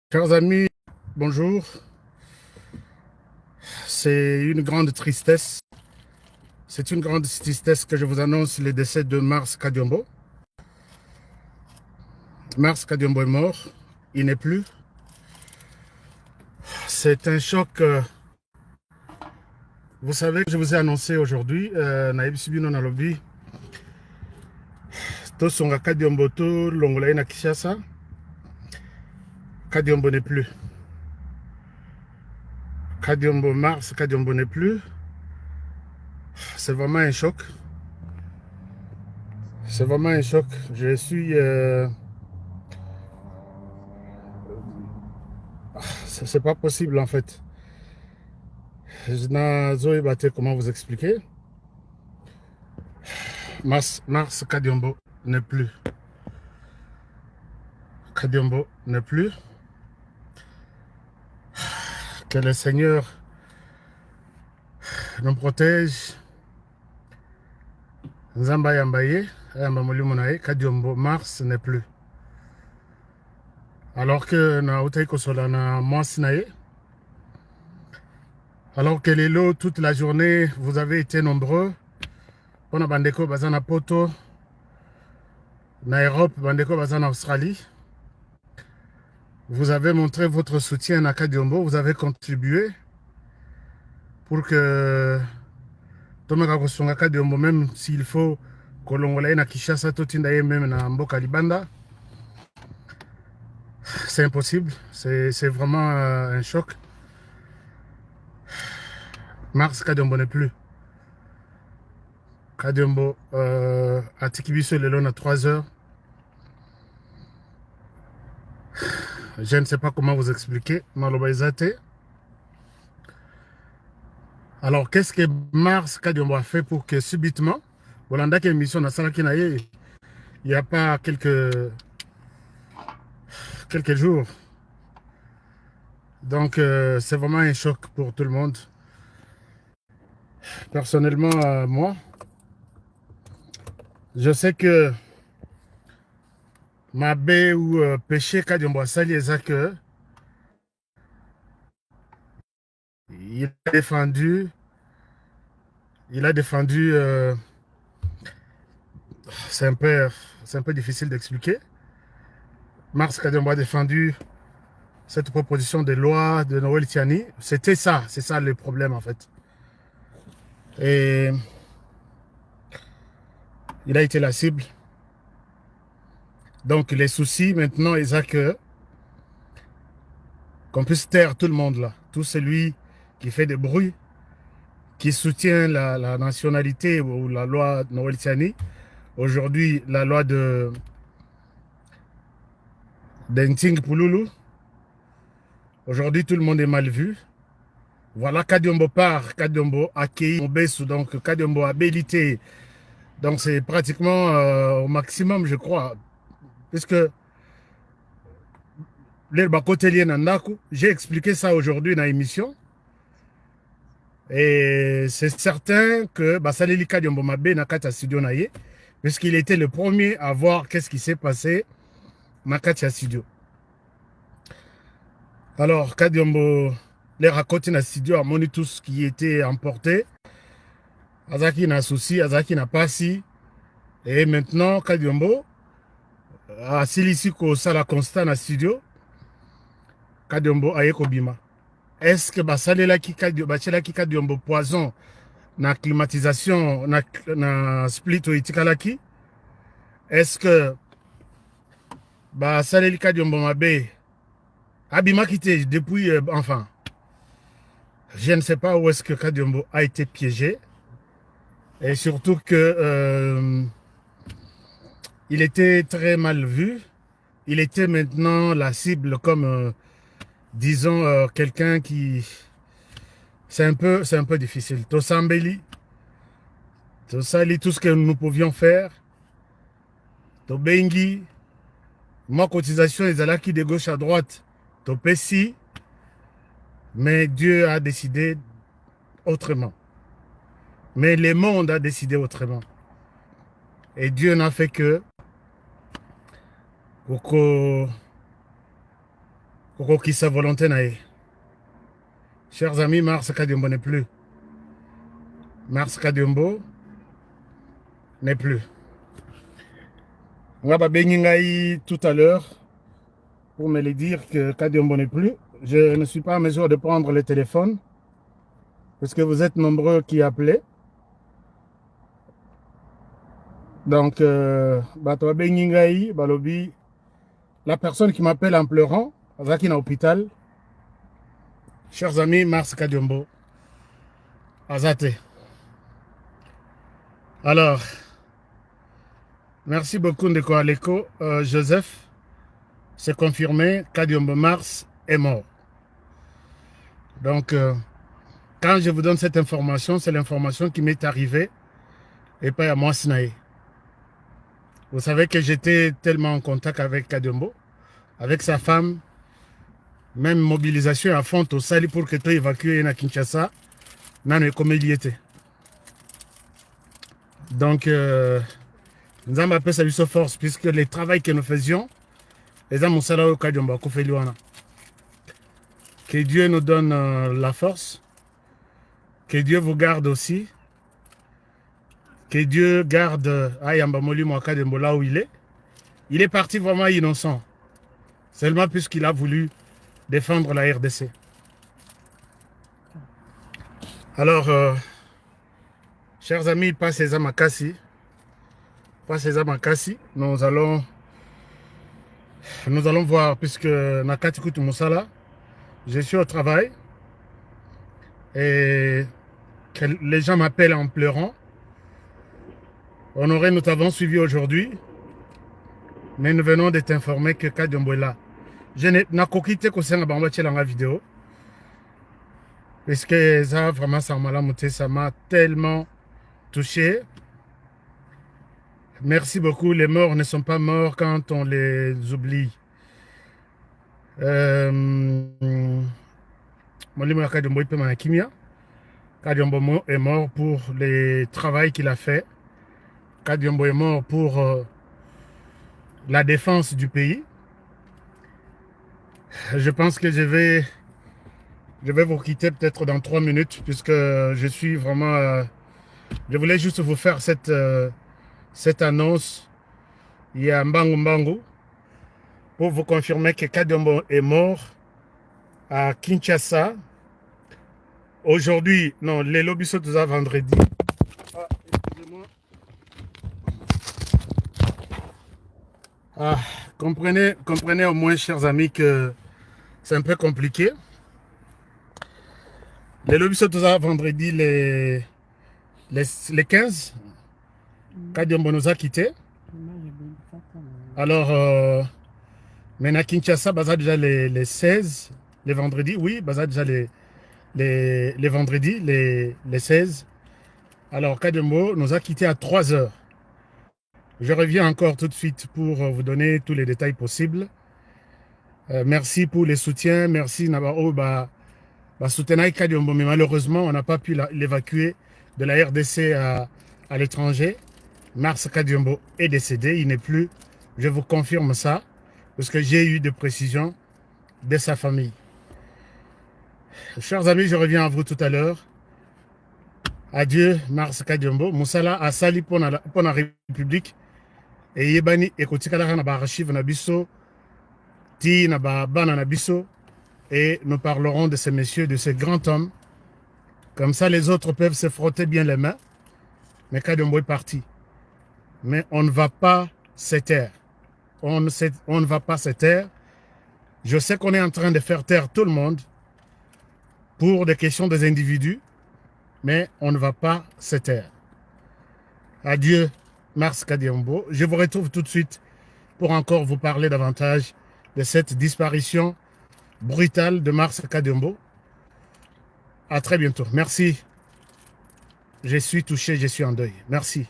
Chers amis, bonjour. C'est une grande tristesse. C'est une grande tristesse que je vous annonce le décès de Mars Kadiombo. Mars Kadiombo est mort. Il n'est plus. C'est un choc. Vous savez que je vous ai annoncé aujourd'hui, Naïb Sibino Nalobi, Tosonga Kadiombo, to Longolaï na Kishasa. Kadiombo n'est plus. Kadiombo, Mars Kadiombo n'est plus. C'est vraiment un choc. C'est vraiment un choc. Je suis. C'est pas possible en fait. Je n'ai pas comment vous expliquer. Mars Kadiombo n'est plus. Kadiombo n'est plus. Que le Seigneur nous protège. Nzamba Yambaye, Kadiombo, Mars n'est plus. Alors que na Utaiko Solana Monsinaye, alors que les lots toute la journée, vous avez été nombreux. On a Bandeko Bazana Poto, na Europe, Bandeko Bazana Australie. Vous avez montré votre soutien à Kadiombo, vous avez contribué pour que Tomeka Kosonga Kadiombo, même s'il faut Kolongolaye na Kishasa, Totindaye même na Mboka Libanda. C'est impossible, c'est vraiment un choc. Mars Kadiombo n'est plus. Kadiombo à Tikibiso le long à 3 heures. Je ne sais pas comment vous expliquer. Malobaizate. Alors, qu'est-ce que Mars Kadiombo a fait pour que subitement, Bolanda qui émission na Salaki Naye, il n'y a pas quelques jours. Donc, c'est vraiment un choc pour tout le monde. Personnellement, moi, je sais que ma baie ou péché Kadiombo Sali est que il a défendu, c'est un peu difficile d'expliquer. Mars Kadiombo a défendu cette proposition de loi de Noël Tiani. C'est ça le problème en fait. Et il a été la cible. Donc les soucis maintenant, ils que qu'on puisse taire tout le monde là. Tout celui qui fait des bruits, qui soutient la nationalité ou la loi Noël Tiani. Aujourd'hui, la loi de Nting Pouloulou. Aujourd'hui, tout le monde est mal vu. Voilà, Kadiombo part, Kadiombo accueilli Mobesu, donc Kadiombo a habilité. Donc c'est pratiquement au maximum, je crois. Puisque j'ai expliqué ça aujourd'hui dans l'émission. Et c'est certain que Basaleli Kadiombo Mabe Nakata Studio Naye, puisqu'il était le premier à voir qu'est-ce qui s'est passé Nakata Studio. Alors, Kadiombo, les raconte dans studio a moni tout ce qui était emporté. Azaki n'a souci, Azaki n'a pas si. Et maintenant, Kadiombo, à Silisiko, ça la constat dans studio, Kadiombo a Bima. Est-ce que Basalela ki Kadiombo poison na climatisation, na split ou itikalaki? Est-ce que Basalela Kadiombo Mabe Abima quitté depuis, enfin, je ne sais pas où est-ce que Kadiombo a été piégé. Et surtout que il était très mal vu. Il était maintenant la cible comme, disons, quelqu'un qui... C'est un peu difficile. Tosambeli, Tosali, tout ce que nous pouvions faire. Tobengi, moi, cotisation, les alaki de gauche à droite. Topessi, mais Dieu a décidé autrement. Mais le monde a décidé autrement. Et Dieu n'a fait que Koko sa volonté nae. Chers amis, Mars Kadiombo n'est plus. Mars Kadiombo n'est plus. On va bénir tout à l'heure pour me le dire que Kadiombo n'est plus. Je ne suis pas en mesure de prendre le téléphone parce que vous êtes nombreux qui appelaient. Donc, balobi, la personne qui m'appelle en pleurant, Zaki na hôpital. Chers amis, Mars Kadiombo, Azate. Alors, merci beaucoup de Koaleko. Joseph, c'est confirmé, Kadiombo Mars est mort. Donc, quand je vous donne cette information, c'est l'information qui m'est arrivée et pas à moi, Sinaï. Vous savez que j'étais tellement en contact avec Kadiombo, avec sa femme, même mobilisation à fond au Sali pour que tu évacues à Kinshasa, non, comme il y était. Donc, nous avons appelé ça lui force, puisque le travail que nous faisions, les hommes au Kadiombo, que Dieu nous donne la force, que Dieu vous garde aussi, que Dieu garde Ayamba Moli Kadiombo là où il est. Il est parti vraiment innocent, seulement puisqu'il a voulu défendre la RDC. Alors, chers amis, passez à Makassi. Passez à Makassi. Nous allons voir, puisque Nakati Kutu Moussala, je suis au travail et que les gens m'appellent en pleurant. Honoré, nous t'avons suivi aujourd'hui, mais nous venons de t'informer que Kadiombo est là. Je n'ai pas quitté la vidéo. Parce que ça, vraiment, ça m'a tellement touché. Merci beaucoup. Les morts ne sont pas morts quand on les oublie. Kadiombo est mort pour le travail qu'il a fait. Kadiombo est mort pour la défense du pays. Je pense que je vais vous quitter peut-être dans 3 minutes puisque je suis vraiment... je voulais juste vous faire cette annonce. Il y a Mbangu pour vous confirmer que Kadiombo est mort à Kinshasa. Aujourd'hui, non, les lobbies sont tous à vendredi. Ah, excusez-moi. Ah, comprenez au moins, chers amis, que c'est un peu compliqué. Les lobbies sont tous à vendredi, les 15. Kadiombo nous a quittés. Alors, maintenant, Kinshasa, baza déjà les 16, les vendredis. Oui, baza déjà les vendredis, les 16. Alors, Kadiombo nous a quittés à 3 heures. Je reviens encore tout de suite pour vous donner tous les détails possibles. Merci pour les soutiens. Merci Nabao soutenir Kadiombo, mais malheureusement, on n'a pas pu l'évacuer de la RDC à l'étranger. Mars Kadiombo est décédé, il n'est plus. Je vous confirme ça, parce que j'ai eu des précisions de sa famille. Chers amis, je reviens à vous tout à l'heure. Adieu, Mars Kadiombo. Moussala a sali pour la République. Et Yebani ekotikala na ba archive na biso, ti na ba bana na biso. Et nous parlerons de ces messieurs, de ces grands hommes. Comme ça, les autres peuvent se frotter bien les mains. Mais Kadiombo est parti. Mais on ne va pas se taire. On ne va pas se taire. Je sais qu'on est en train de faire taire tout le monde pour des questions des individus, mais on ne va pas se taire. Adieu, Mars Kadiombo. Je vous retrouve tout de suite pour encore vous parler davantage de cette disparition brutale de Mars Kadiombo. À très bientôt. Merci. Je suis touché, je suis en deuil. Merci.